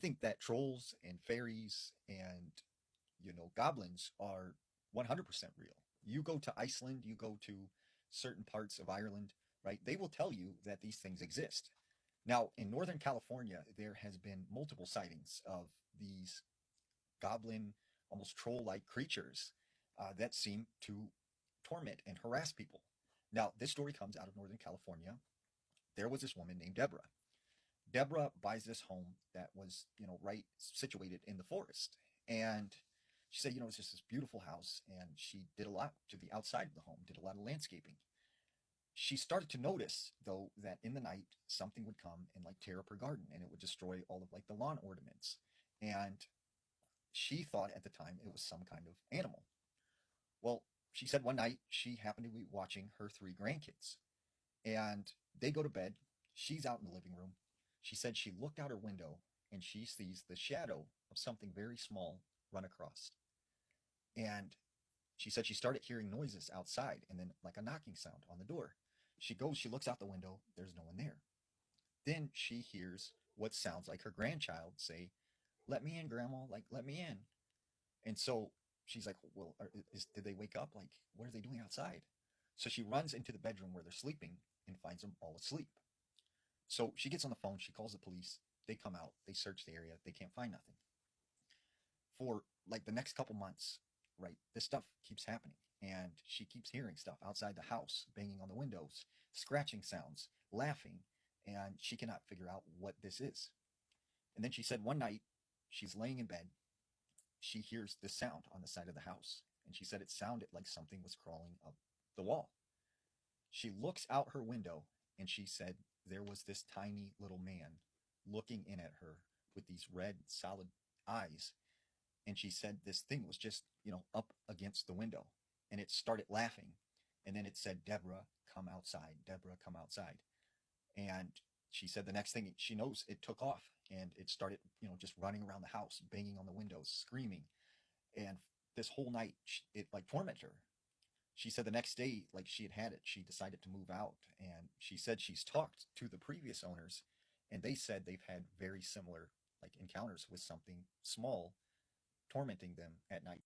think that trolls and fairies and goblins are 100% real. You go to Iceland, you go to certain parts of Ireland, right? They will tell you that these things exist. Now, in Northern California, there has been multiple sightings of these goblin, almost troll-like creatures that seem to torment and harass people. Now, this story comes out of Northern California. There was this woman named Deborah. Deborah buys this home that was, right situated in the forest. And she said, it's just this beautiful house. And she did a lot to the outside of the home, did a lot of landscaping. She started to notice, though, that in the night something would come and like tear up her garden and it would destroy all of like the lawn ornaments. And she thought at the time it was some kind of animal. Well, she said one night she happened to be watching her three grandkids and they go to bed. She's out in the living room. She said she looked out her window and she sees the shadow of something very small run across. And she said she started hearing noises outside and then like a knocking sound on the door. She looks out the window, there's no one there. Then she hears what sounds like her grandchild say, "Let me in, Grandma, like, let me in." And so she's like, "Well, did they wake up? Like, what are they doing outside?" So she runs into the bedroom where they're sleeping and finds them all asleep. So she gets on the phone, she calls the police, they come out, they search the area, they can't find nothing. For like the next couple months, right, this stuff keeps happening. And she keeps hearing stuff outside the house, banging on the windows, scratching sounds, laughing, and she cannot figure out what this is. And then she said one night, she's laying in bed, she hears this sound on the side of the house. And she said it sounded like something was crawling up the wall. She looks out her window and she said there was this tiny little man looking in at her with these red, solid eyes. And she said this thing was just, up against the window and it started laughing. And then it said, "Deborah, come outside. Deborah, come outside." And she said the next thing she knows, it took off and it started, just running around the house, banging on the windows, screaming. And this whole night, it like tormented her. She said the next day, like she had it, she decided to move out. And she said she's talked to the previous owners and they said they've had very similar like encounters with something small tormenting them at night.